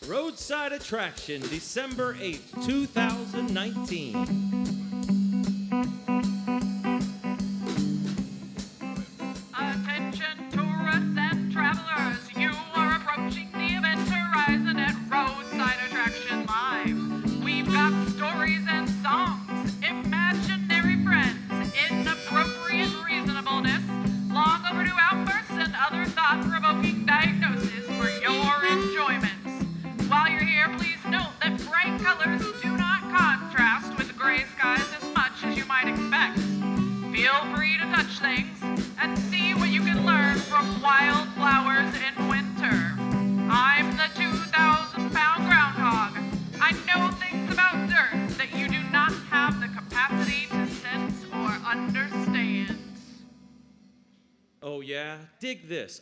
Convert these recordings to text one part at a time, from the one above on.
Roadside Attraction, December 8th, 2019. Attention tourists and travelers, you are approaching the event horizon at Roadside Attraction Live. We've got stories and songs, imaginary friends, inappropriate reasonableness, long overdue outbursts, and other thought-provoking diagnoses for your enjoyment. While you're here, please note that bright colors do not contrast with gray skies as much as you might expect. Feel free to touch things and see what you can learn from wildflowers in winter. I'm the 2,000-pound groundhog. I know things about dirt that you do not have the capacity to sense or understand. Oh yeah? Dig this.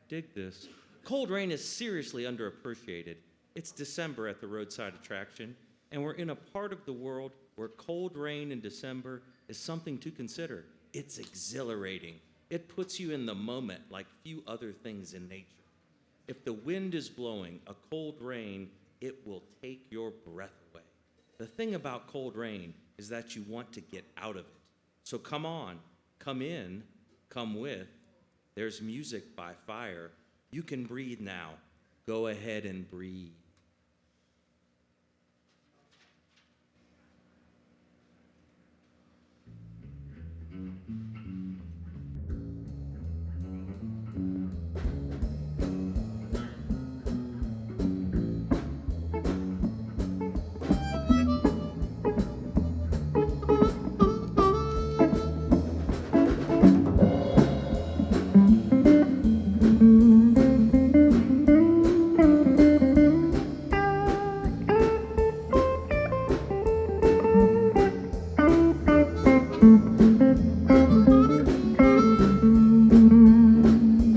Dig this. Cold Rain is seriously underappreciated. It's December at the Roadside Attraction, and we're in a part of the world where cold rain in December is something to consider. It's exhilarating. It puts you in the moment like few other things in nature. If the wind is blowing a cold rain, it will take your breath away. The thing about cold rain is that you want to get out of it. So come on, come in, come with. There's music by fire. You can breathe now. Go ahead and breathe.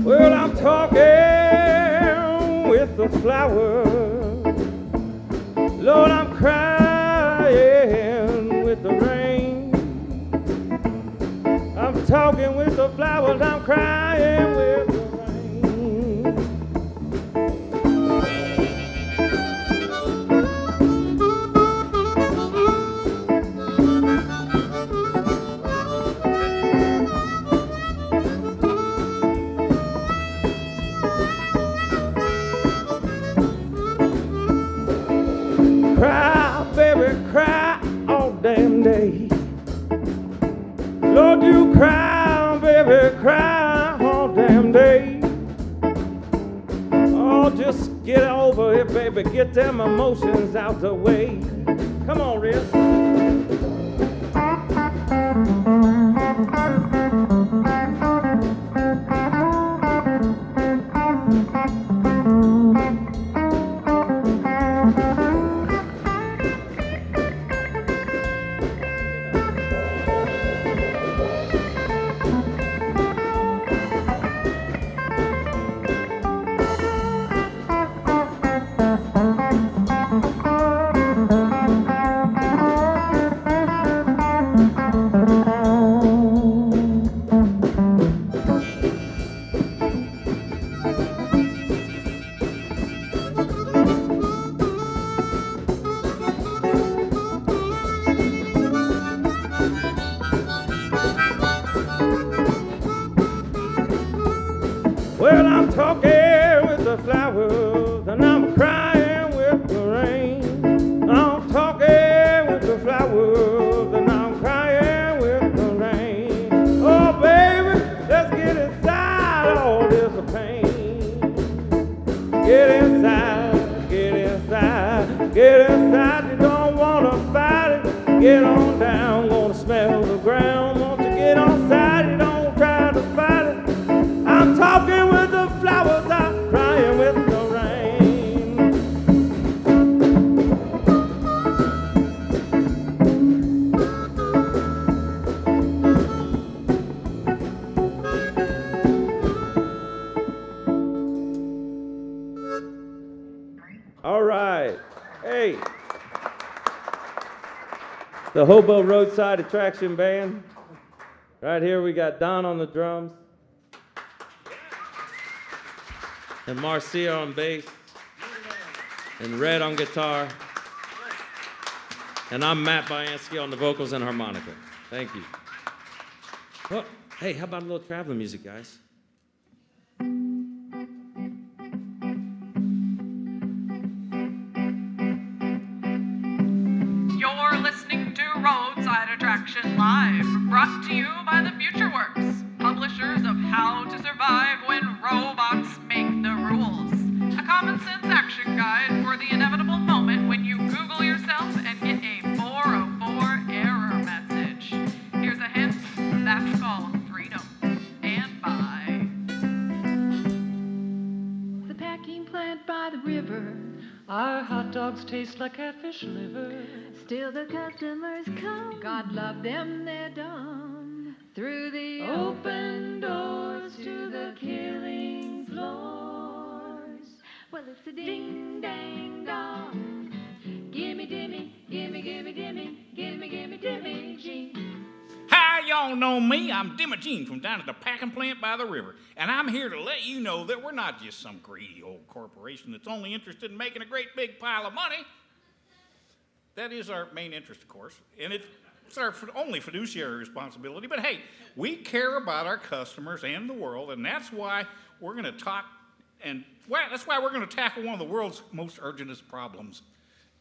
Well, I'm talking with the flowers. Lord, I'm crying with the rain. I'm talking with the flowers. I'm crying with the rain. Cry, baby, cry all damn day. Lord, you cry, baby, cry all damn day. Oh, just get over it, baby, get them emotions out the way. Come on, Rick. Well, I'm talking with the flowers, and I'm crying with the rain. I'm talking with the flowers, and I'm crying with the rain. Oh, baby, let's get inside all this pain. Get inside, get inside, get inside. You don't want to fight it. Get on down, gonna smell the ground. Won't you get on side? You don't try to fight it. I'm talking with the flowers, I'm crying with the rain. All right. Hey. The Hobo Roadside Attraction Band. Right here we got Don on the drums. And Marcia on bass. and Red on guitar. And I'm Matt Byansky on the vocals and harmonica. Thank you. Well, hey, how about a little traveling music, guys? You're listening to Roadside Attraction Live, brought to you by the Future Works, publishers of How to Survive When Robots Make the Rules. A common sense action guide for the inevitable moment when you Google yourself and get a 404 error message. Here's a hint, that's called freedom. And bye. The packing plant by the river. Our hot dogs taste like catfish liver. Still the customers come. God love them, they're dumb. Through the Open doors to the killing floors. well, it's a ding dang dong. Gimme, dimmy, gimme, gimme, dimmy, gimme, gimme, dimmy, Jean. Hi, y'all know me. I'm Dimmy Jean from down at the packing plant by the river. And I'm here to let you know that we're not just some greedy old corporation that's only interested in making a great big pile of money. That is our main interest, of course. And it's our only fiduciary responsibility. But hey, we care about our customers and the world, and that's why we're going to talk, and that's why we're going to tackle one of the world's most urgentest problems,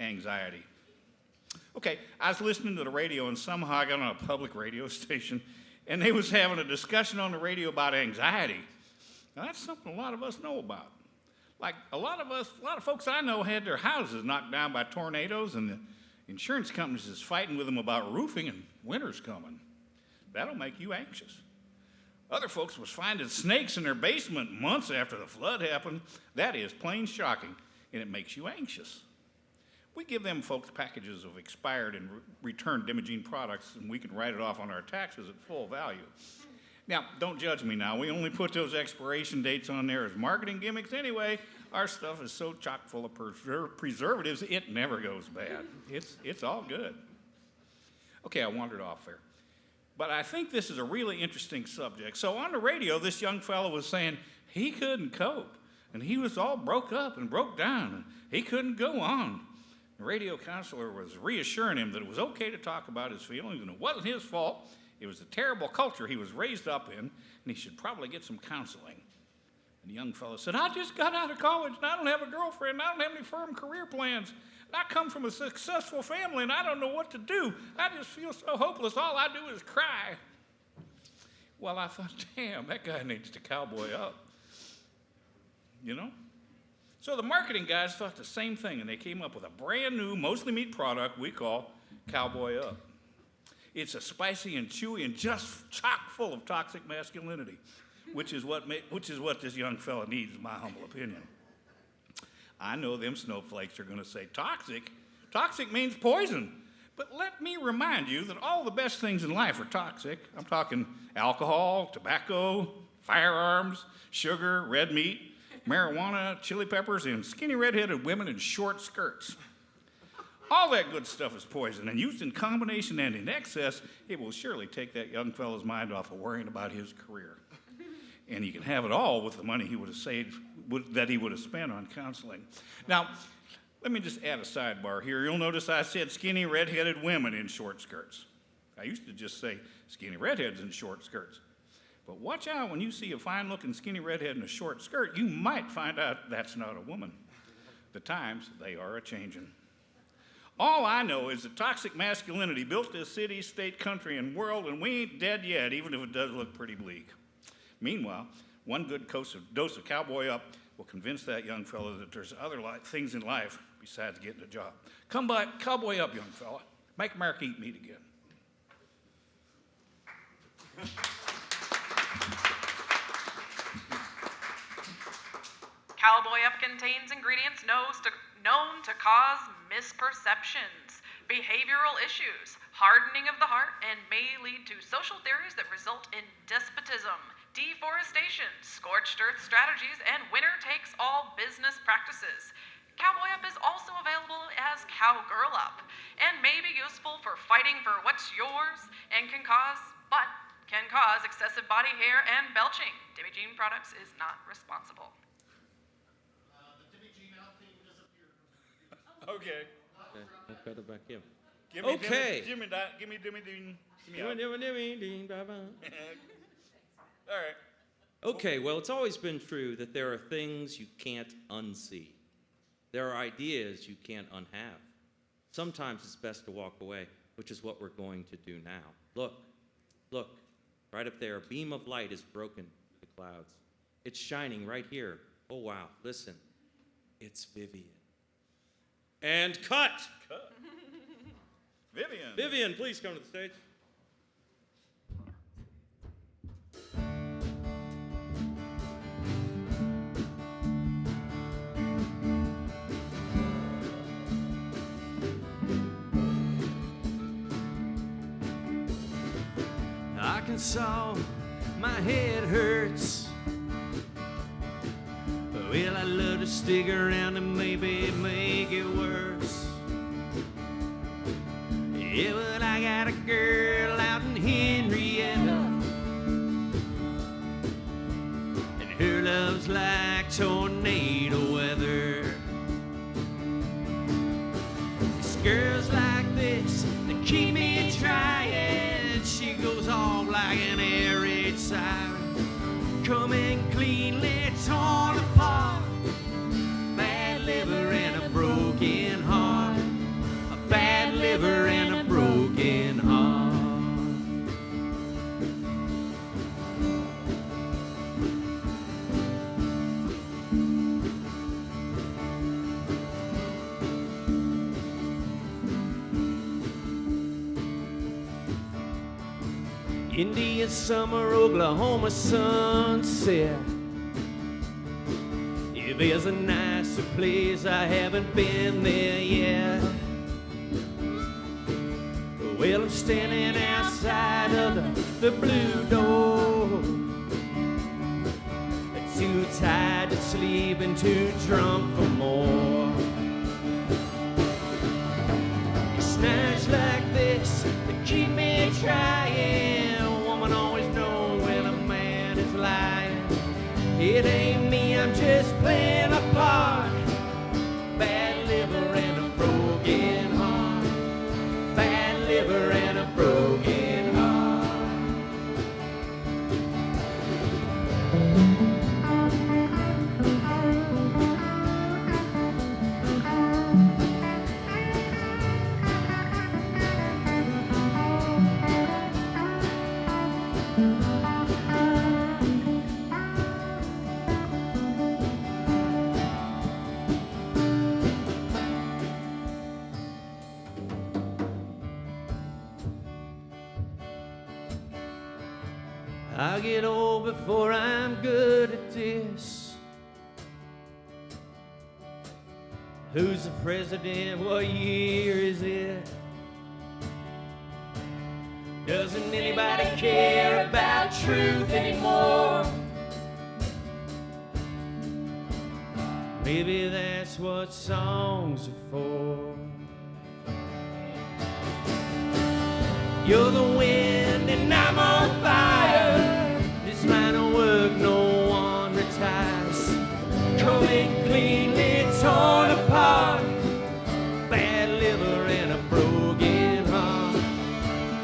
anxiety. Okay, I was listening to the radio, and somehow I got on a public radio station, and they was having a discussion on the radio about anxiety. Now, that's something a lot of us know about. Like, a lot of folks I know had their houses knocked down by tornadoes, and the insurance companies is fighting with them about roofing, and winter's coming. That'll make you anxious. Other folks was finding snakes in their basement months after the flood happened. That is plain shocking, and it makes you anxious. We give them folks packages of expired and returned Dimogene products, and we can write it off on our taxes at full value. Now, don't judge me now. We only put those expiration dates on there as marketing gimmicks anyway. Our stuff is so chock full of preservatives, it never goes bad. It's all good. Okay, I wandered off there. But I think this is a really interesting subject. So on the radio, this young fellow was saying he couldn't cope, and he was all broke up and broke down, and he couldn't go on. The radio counselor was reassuring him that it was okay to talk about his feelings and it wasn't his fault. It was the terrible culture he was raised up in, and he should probably get some counseling. And the young fellow said, I just got out of college, and I don't have a girlfriend, and I don't have any firm career plans. And I come from a successful family, and I don't know what to do. I just feel so hopeless. All I do is cry. Well, I thought, damn, that guy needs to cowboy up. You know? So the marketing guys thought the same thing, and they came up with a brand new, mostly meat product we call Cowboy Up. It's a spicy and chewy and just chock full of toxic masculinity, which is what this young fella needs, in my humble opinion. I know them snowflakes are going to say toxic. Toxic means poison. But let me remind you that all the best things in life are toxic. I'm talking alcohol, tobacco, firearms, sugar, red meat, marijuana, chili peppers, and skinny red-headed women in short skirts. All that good stuff is poison, and used in combination and in excess, it will surely take that young fellow's mind off of worrying about his career. And he can have it all with the money he would have saved, that he would have spent on counseling. Now, let me just add a sidebar here. You'll notice I said skinny red-headed women in short skirts. I used to just say skinny redheads in short skirts. But watch out when you see a fine-looking skinny redhead in a short skirt, you might find out that's not a woman. The times, they are a-changin'. All I know is that toxic masculinity built this city, state, country, and world, and we ain't dead yet, even if it does look pretty bleak. Meanwhile, one good dose of Cowboy Up will convince that young fellow that there's other things in life besides getting a job. Come by, Cowboy Up, young fella. Make America eat meat again. Cowboy Up contains ingredients known to cause misperceptions, behavioral issues, hardening of the heart, and may lead to social theories that result in despotism, deforestation, scorched earth strategies, and winner-takes-all business practices. Cowboy Up is also available as Cowgirl Up, and may be useful for fighting for what's yours, and can cause excessive body hair and belching. Dimogene Products is not responsible. The Dimogene out thing disappeared. Okay. Okay, we'll cut it back in. Give me Okay. Give me that. Give me Ding. Give me out. All right. Okay, well, it's always been true that there are things you can't unsee. There are ideas you can't unhave. Sometimes it's best to walk away, which is what we're going to do now. Look, right up there, a beam of light is broken through the clouds. It's shining right here. Oh, wow, listen, it's Vivian. And cut! Vivian. Vivian, please come to the stage. Arkansas, my head hurts. Well, I'd love to stick around and maybe make it worse. Yeah, but I got a girl out in Henrietta, and her love's like tornado weather. It's girls like this that keep me trying. She goes off like an air raid siren, coming cleanly torn apart. Bad liver and a broken heart. A bad liver and a broken heart. Indian summer, Oklahoma sunset. If there's a nicer place, I haven't been there yet. Well, I'm standing outside of the blue door, too tired to sleep and too drunk for more. It's nights like this that keep me trying. Woman always knows when a man is lying. It ain't me, I'm just playing a part. Bad liver and a broken heart. Bad liver and a broken heart. I'll get old before I'm good at this. Who's the president? What year is it? Doesn't anybody care about truth anymore? Maybe that's what songs are for. You're the wind and I'm on fire. This line of work no one retires. Coming cleanly torn apart. Bad liver and a broken heart.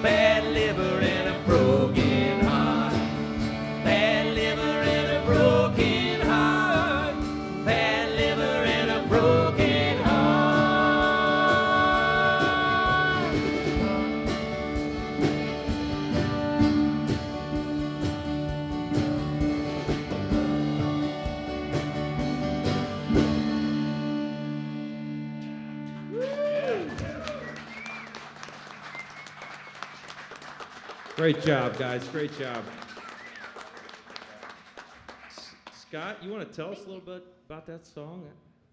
Bad liver and a broken heart. Bad liver and a broken heart. Bad liver and a broken heart. Great job, guys. Great job. Scott, you want to tell us a little bit about that song?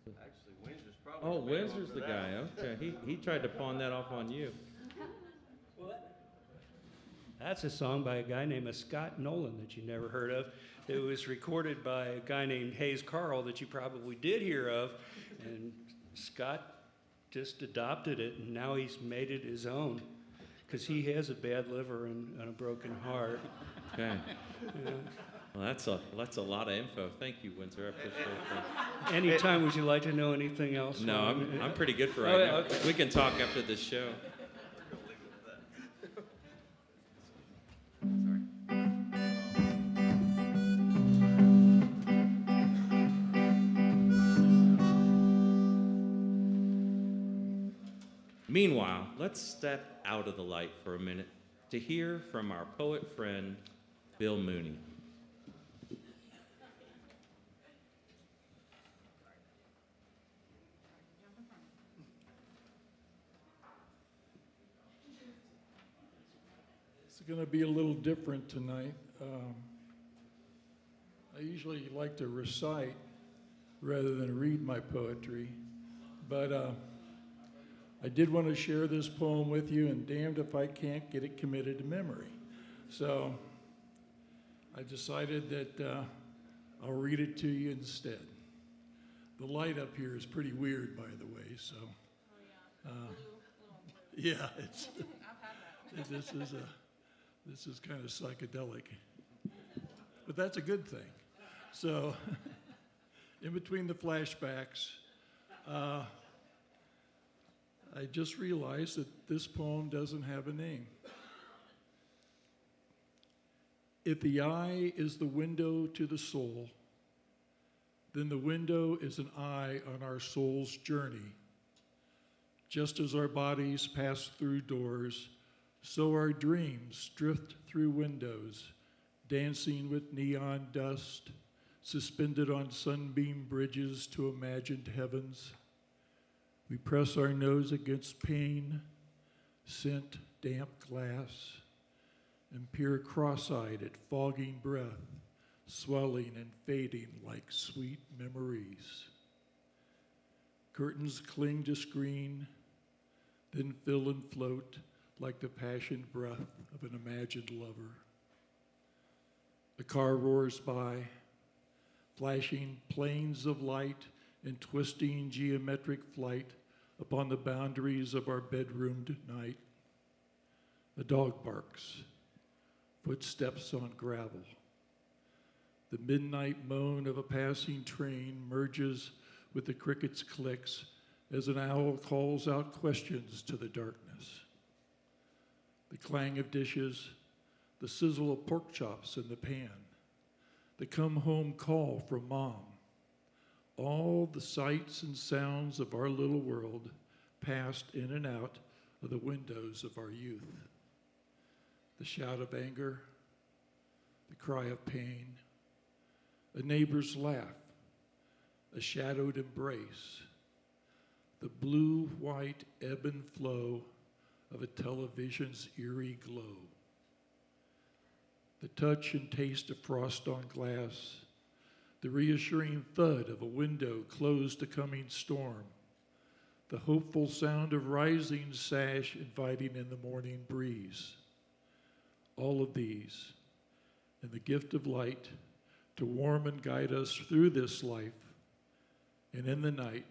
Actually, Windsor's probably Oh, the lead Windsor's one the for guy. that. Okay, he tried to pawn that off on you. That's a song by a guy named Scott Nolan that you never heard of. It was recorded by a guy named Hayes Carl that you probably did hear of, and Scott just adopted it, and now he's made it his own because he has a bad liver and a broken heart. Okay. Yeah. Well, that's a lot of info. Thank you, Windsor. I appreciate that. Anytime, would you like to know anything else? No, I'm pretty good for right Oh, yeah, now. okay. We can talk after this show. Meanwhile, let's step out of the light for a minute to hear from our poet friend, Bill Mooney. It's going to be a little different tonight. I usually like to recite rather than read my poetry, but I did want to share this poem with you, and damned if I can't get it committed to memory. So I decided that I'll read it to you instead. The light up here is pretty weird, by the way, so. Yeah, it's, this is kind of psychedelic, but that's a good thing. So, in between the flashbacks, I just realized that this poem doesn't have a name. If the eye is the window to the soul, then the window is an eye on our soul's journey. Just as our bodies pass through doors, so our dreams drift through windows, dancing with neon dust, suspended on sunbeam bridges to imagined heavens. We press our nose against pain, scent damp glass, and peer cross-eyed at fogging breath, swelling and fading like sweet memories. Curtains cling to screen, then fill and float like the passionate breath of an imagined lover. The car roars by, flashing planes of light in twisting geometric flight upon the boundaries of our bedroomed night. A dog barks, footsteps on gravel. The midnight moan of a passing train merges with the cricket's clicks as an owl calls out questions to the darkness. The clang of dishes, the sizzle of pork chops in the pan, the come home call from mom, all the sights and sounds of our little world passed in and out of the windows of our youth. The shout of anger, the cry of pain, a neighbor's laugh, a shadowed embrace, the blue-white ebb and flow of a television's eerie glow. The touch and taste of frost on glass, the reassuring thud of a window closed to coming storm, the hopeful sound of rising sash inviting in the morning breeze. All of these, and the gift of light to warm and guide us through this life, and in the night,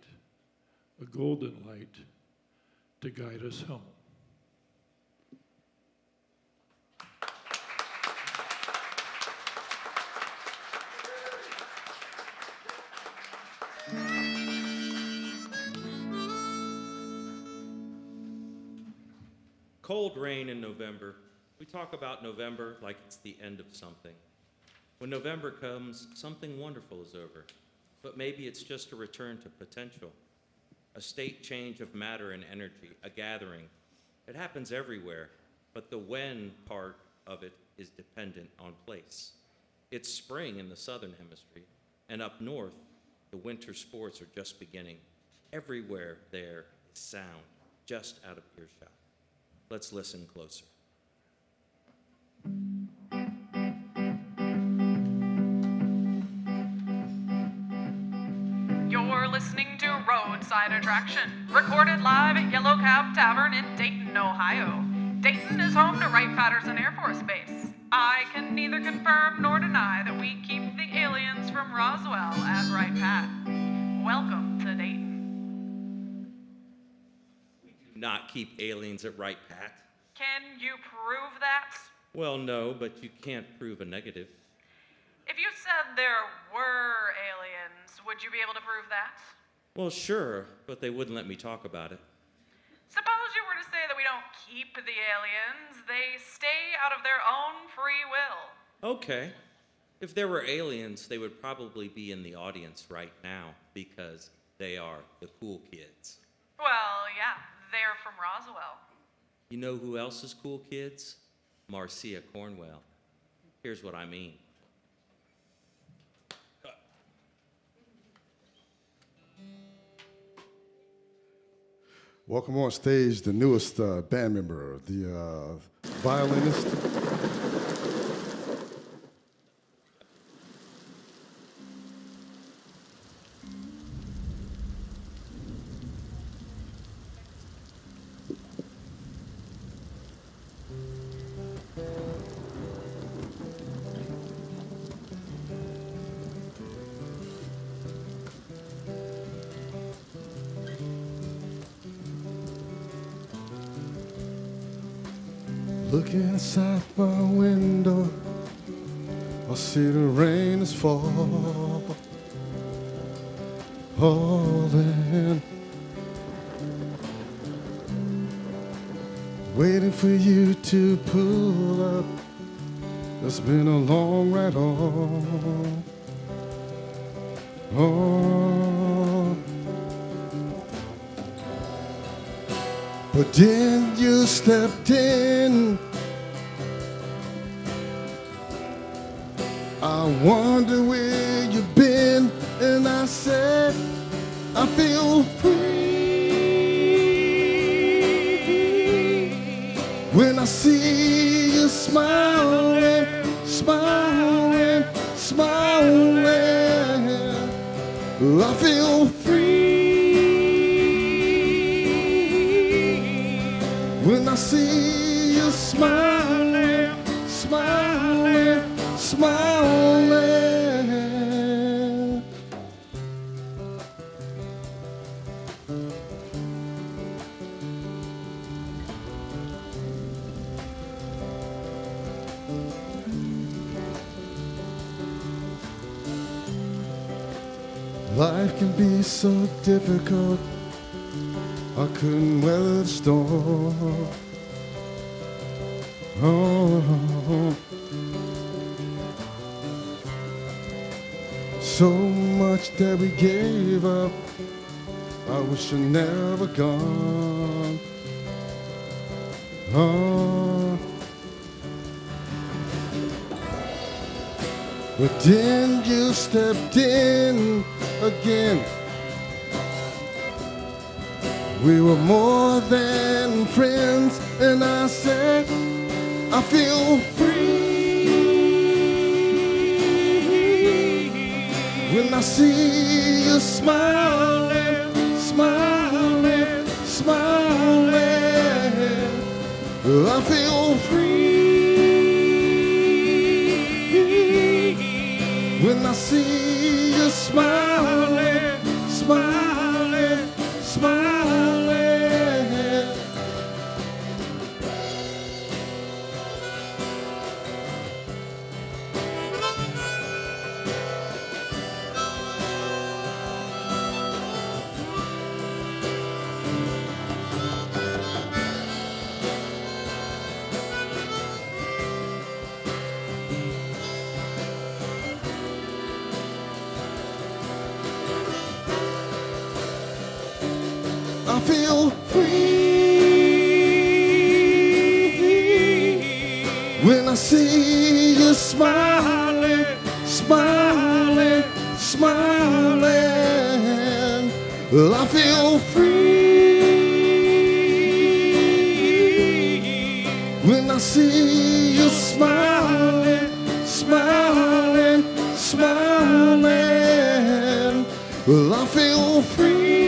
a golden light to guide us home. Cold rain in November. We talk about November like it's the end of something. When November comes, something wonderful is over. But maybe it's just a return to potential, a state change of matter and energy, a gathering. It happens everywhere, but the when part of it is dependent on place. It's spring in the southern hemisphere, and up north, the winter sports are just beginning. Everywhere there is sound, just out of earshot. Let's listen closer. You're listening to Roadside Attraction, recorded live at Yellow Cab Tavern in Dayton, Ohio. Dayton is home to Wright-Patterson Air Force Base. I can neither confirm nor deny that we keep the aliens from Roswell at Wright-Pat. Welcome to Dayton. Not keep aliens at Wright Pat. Can you prove that? Well, no, but you can't prove a negative. If you said there were aliens, would you be able to prove that? Well, sure, but they wouldn't let me talk about it. Suppose you were to say that we don't keep the aliens, they stay out of their own free will. Okay. If there were aliens, they would probably be in the audience right now because they are the cool kids. Well, yeah, they're from Roswell. You know who else is cool kids? Marcia Cornwell. Here's what I mean. Welcome on stage the newest band member, the violinist. Looking inside my window, I see the rain is falling. Waiting for you to pull up. It's been a long ride on. But then you stepped in. I wonder where you've been, and I said, I feel free when I see you smiling, smiling, smiling. I feel free when I see you smiling, smiling, smiling. Life can be so difficult. I couldn't weather the storm. So much that we gave up. I wish you'd never gone. But then you stepped in again. We were more than friends, and I said, I feel free when I see you smiling, smiling, smiling. I feel free when I see you smiling, smiling, smiling. I feel free when I see you smiling, smiling, smiling. I feel free when I see you smiling, smiling, smiling. I feel free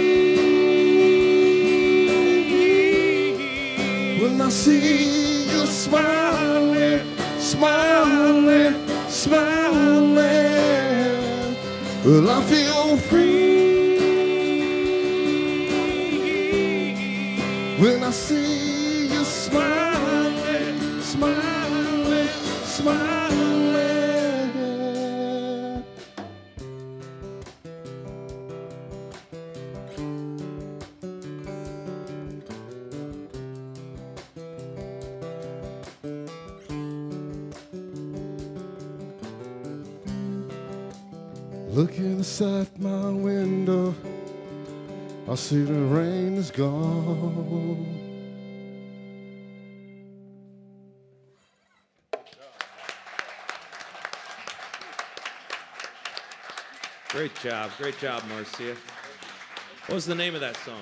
when I see you smiling, smiling, smiling. I feel free when I see you smiling, smiling, smiling. Looking inside my window, I see the rain is gone. Great job, Marcia. What was the name of that song?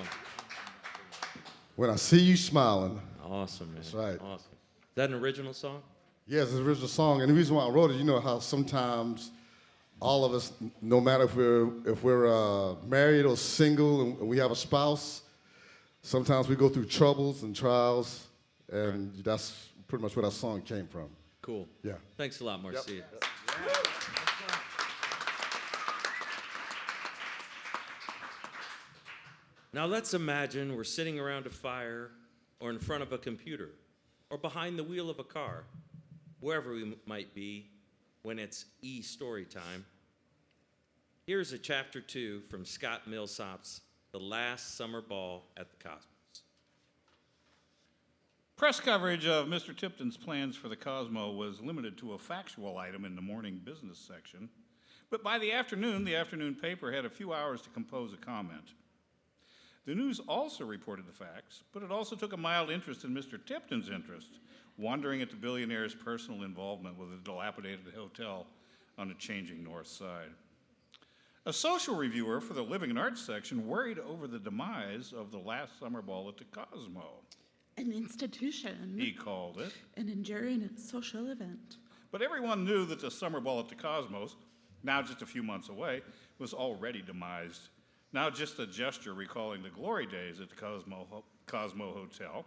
When I See You Smiling. Awesome, man. That's right. Awesome. Is that an original song? Yes, it's an original song, and the reason why I wrote it, you know how sometimes all of us, no matter if we're married or single and we have a spouse, sometimes we go through troubles and trials, and that's pretty much where that song came from. Cool. Yeah. Thanks a lot, Marcia. Yep. Now let's imagine we're sitting around a fire or in front of a computer or behind the wheel of a car, wherever we might be when it's story time. Here's a chapter 2 from Scott Millsop's The Last Summer Ball at the Cosmos. Press coverage of Mr. Tipton's plans for the Cosmo was limited to a factual item in the morning business section, but by the afternoon paper had a few hours to compose a comment. The news also reported the facts, but it also took a mild interest in Mr. Tipton's interest, wondering at the billionaire's personal involvement with a dilapidated hotel on the changing North Side. A social reviewer for the Living and Arts section worried over the demise of the last summer ball at the Cosmo. An institution. He called it. An enduring social event. But everyone knew that the summer ball at the Cosmos, now just a few months away, was already demised. Now just a gesture recalling the glory days at the Cosmo Hotel.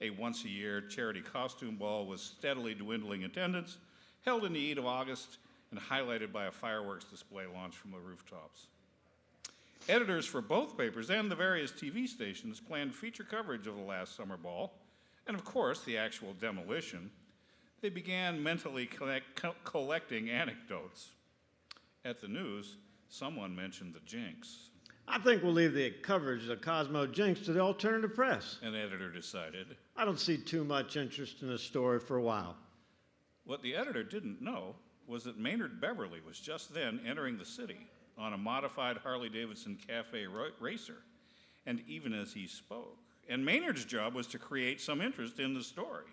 A once-a-year charity costume ball with steadily dwindling attendance, held in the heat of August and highlighted by a fireworks display launched from the rooftops. Editors for both papers and the various TV stations planned feature coverage of the last summer ball, and of course the actual demolition. They began mentally collecting anecdotes. At the news, someone mentioned the jinx. I think we'll leave the coverage of the Cosmo Jinx to the alternative press. An editor decided. I don't see too much interest in this story for a while. What the editor didn't know was that Maynard Beverly was just then entering the city on a modified Harley-Davidson Cafe Racer, and even as he spoke. And Maynard's job was to create some interest in the story.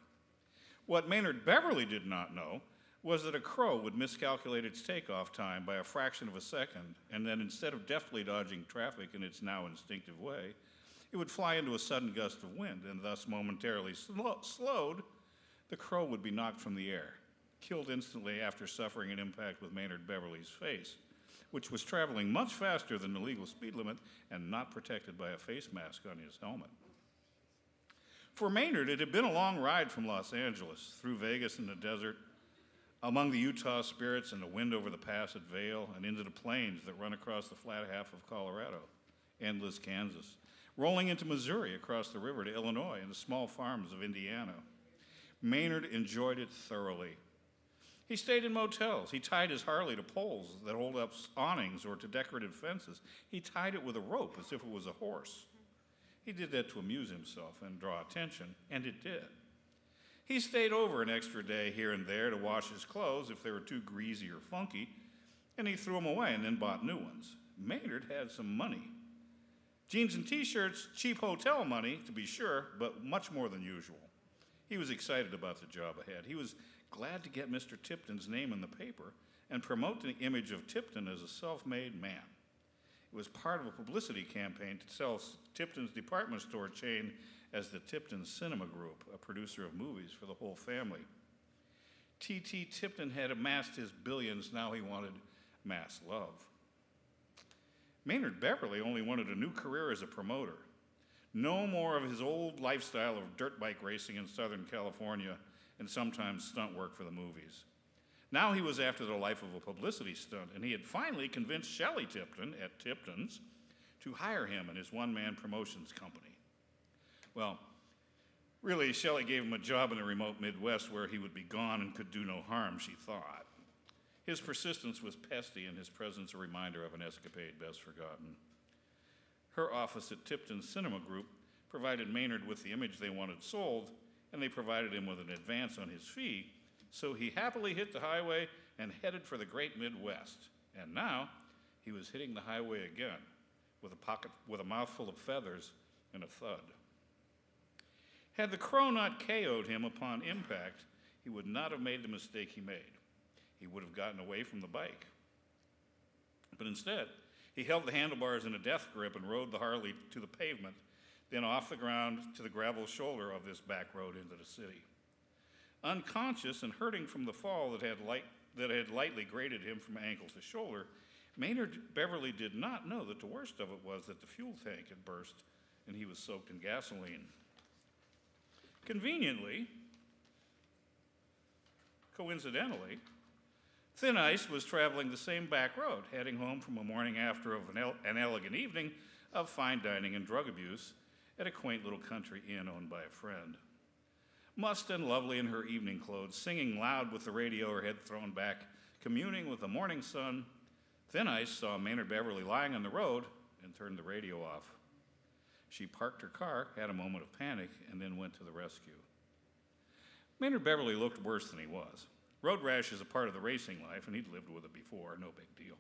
What Maynard Beverly did not know was that a crow would miscalculate its takeoff time by a fraction of a second, and then instead of deftly dodging traffic in its now instinctive way, it would fly into a sudden gust of wind, and thus momentarily slowed, the crow would be knocked from the air, killed instantly after suffering an impact with Maynard Beverly's face, which was traveling much faster than the legal speed limit and not protected by a face mask on his helmet. For Maynard, it had been a long ride from Los Angeles, through Vegas and the desert, among the Utah spirits and the wind over the pass at Vail, and into the plains that run across the flat half of Colorado, endless Kansas, rolling into Missouri across the river to Illinois and the small farms of Indiana. Maynard enjoyed it thoroughly. He stayed in motels. He tied his Harley to poles that hold up awnings or to decorative fences. He tied it with a rope as if it was a horse. He did that to amuse himself and draw attention, and it did. He stayed over an extra day here and there to wash his clothes if they were too greasy or funky, and he threw them away and then bought new ones. Maynard had some money. Jeans and t-shirts, cheap hotel money, to be sure, but much more than usual. He was excited about the job ahead. He was glad to get Mr. Tipton's name in the paper and promote the image of Tipton as a self-made man. It was part of a publicity campaign to sell Tipton's department store chain as the Tipton Cinema Group, a producer of movies for the whole family. T.T. Tipton had amassed his billions, now he wanted mass love. Maynard Beverly only wanted a new career as a promoter. No more of his old lifestyle of dirt bike racing in Southern California and sometimes stunt work for the movies. Now he was after the life of a publicity stunt, and he had finally convinced Shelley Tipton at Tipton's to hire him in his one-man promotions company. Well, really, Shelley gave him a job in the remote Midwest where he would be gone and could do no harm, she thought. His persistence was pesky, and his presence a reminder of an escapade best forgotten. Her office at Tipton's Cinema Group provided Maynard with the image they wanted sold, and they provided him with an advance on his fee, so he happily hit the highway and headed for the great Midwest. And now, he was hitting the highway again with a mouthful of feathers and a thud. Had the crow not KO'd him upon impact, he would not have made the mistake he made. He would have gotten away from the bike. But instead, he held the handlebars in a death grip and rode the Harley to the pavement, then off the ground to the gravel shoulder of this back road into the city. Unconscious and hurting from the fall that had lightly grated him from ankle to shoulder, Maynard Beverly did not know that the worst of it was that the fuel tank had burst and he was soaked in gasoline. Conveniently, coincidentally, Thin Ice was traveling the same back road, heading home from a morning after of an elegant evening of fine dining and drug abuse at a quaint little country inn owned by a friend. Mussed and lovely in her evening clothes, singing loud with the radio her head thrown back, communing with the morning sun, Thin Ice saw Maynard Beverly lying on the road and turned the radio off. She parked her car, had a moment of panic, and then went to the rescue. Maynard Beverly looked worse than he was. Road rash is a part of the racing life, and he'd lived with it before, no big deal.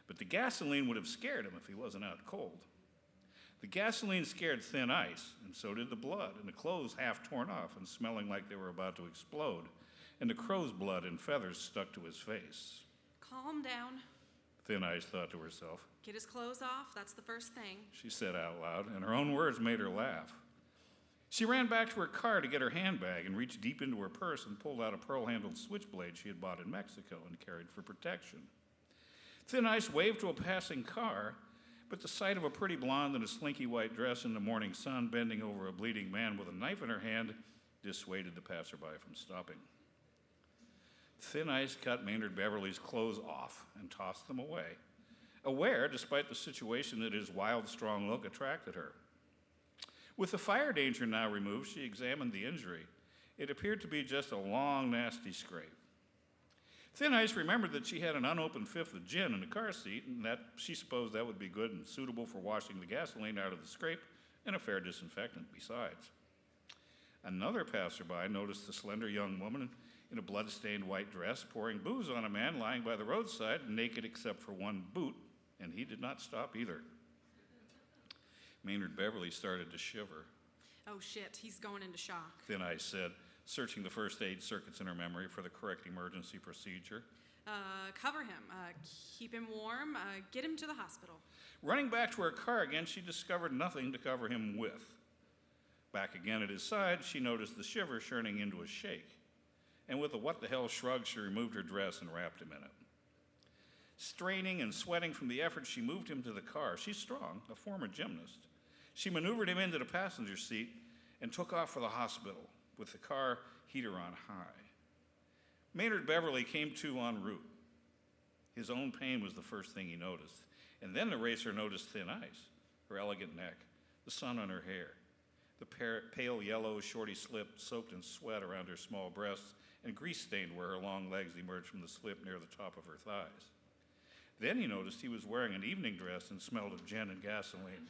But the gasoline would have scared him if he wasn't out cold. The gasoline scared Thin Ice, and so did the blood, and the clothes half torn off and smelling like they were about to explode, and the crow's blood and feathers stuck to his face. Calm down. Thin Ice thought to herself. Get his clothes off, that's the first thing. She said out loud, and her own words made her laugh. She ran back to her car to get her handbag and reached deep into her purse and pulled out a pearl-handled switchblade she had bought in Mexico and carried for protection. Thin Ice waved to a passing car, but the sight of a pretty blonde in a slinky white dress in the morning sun bending over a bleeding man with a knife in her hand dissuaded the passerby from stopping. Thin Ice cut Maynard Beverly's clothes off and tossed them away, aware, despite the situation, that his wild, strong look attracted her. With the fire danger now removed, she examined the injury. It appeared to be just a long, nasty scrape. Thin Ice remembered that she had an unopened fifth of gin in the car seat, and that she supposed that would be good and suitable for washing the gasoline out of the scrape, and a fair disinfectant besides. Another passerby noticed the slender young woman in a blood-stained white dress pouring booze on a man lying by the roadside, naked except for one boot, and he did not stop either. Maynard Beverly started to shiver. Oh shit, he's going into shock. Thin Ice said, searching the first aid circuits in her memory for the correct emergency procedure. Cover him, keep him warm, get him to the hospital. Running back to her car again, she discovered nothing to cover him with. Back again at his side, she noticed the shiver turning into a shake. And with a what-the-hell shrug, she removed her dress and wrapped him in it. Straining and sweating from the effort, she moved him to the car. She's strong, a former gymnast. She maneuvered him into the passenger seat and took off for the hospital with the car heater on high. Maynard Beverly came to en route. His own pain was the first thing he noticed. And then the racer noticed Thin Ice, her elegant neck, the sun on her hair, the pale yellow shorty slip soaked in sweat around her small breasts, and grease-stained where her long legs emerged from the slip near the top of her thighs. Then he noticed he was wearing an evening dress and smelled of gin and gasoline.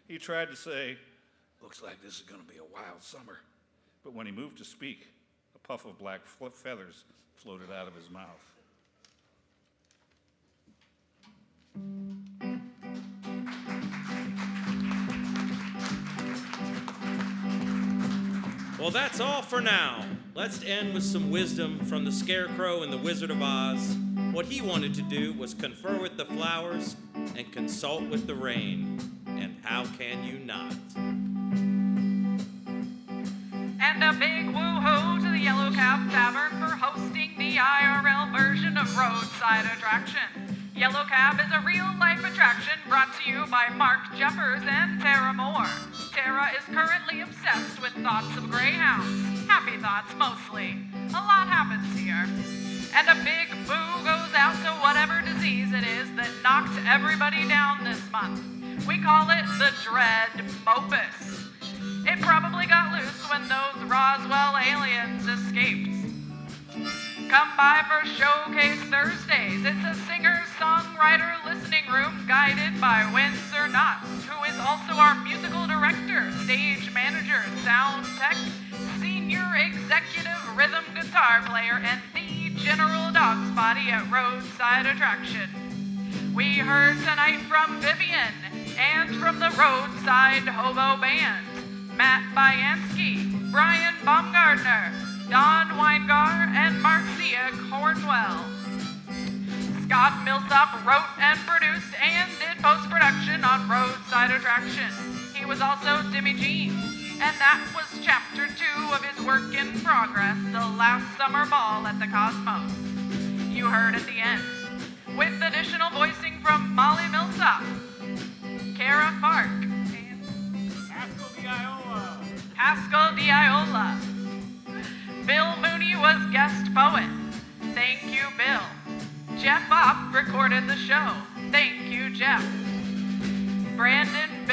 He tried to say, "Looks like this is going to be a wild summer." But when he moved to speak, a puff of black feathers floated out of his mouth. Well, that's all for now. Let's end with some wisdom from the Scarecrow and the Wizard of Oz. What he wanted to do was confer with the flowers and consult with the rain. And how can you not? And a big woo-hoo to the Yellow Cab Tavern for hosting the IRL version of Roadside Attraction. Yellow Cab is a real-life attraction brought to you by Mark Jeffers and Tara Moore. Tara is currently obsessed with thoughts of greyhounds. Happy thoughts, mostly. A lot happens here. And a big boo goes out to whatever disease it is that knocked everybody down this month. We call it the Dread Mopus. It probably got loose when those Roswell aliens escaped. Come by for Showcase Thursdays. It's a singer-songwriter listening room guided by Windsor Knotts, who is also our musical director, stage manager, sound tech, senior executive rhythm guitar player, and the general dog's body at Roadside Attraction. We heard tonight from Vivian and from the Roadside Hobo Band, Matt Bayansky, Brian Baumgartner, Don Weingar, and Marcia Cornwell. Scott Millsop wrote and produced and did post-production on Roadside Attraction. He was also Dimmy Jean, and that was chapter 2 of his work in progress, The Last Summer Ball at the Cosmos. You heard at the end, with additional voicing from Molly Millsop, Kara Park, and Pascal D'Aiola. Bill Mooney was guest poet. Thank you, Bill. Jeff Opp recorded the show. Thank you, Jeff. Brandon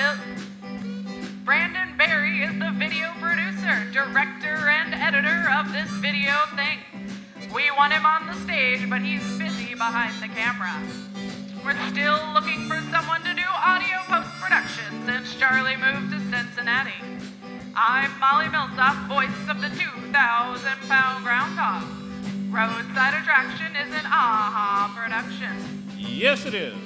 Berry is the video producer, director, and editor of this video thing. We want him on the stage, but he's busy behind the camera. We're still looking for someone to do audio post-production since Charlie moved to Cincinnati. I'm Molly Millsop, voice of the 2,000-pound groundhog. Roadside Attraction is an AHA production. Yes, it is.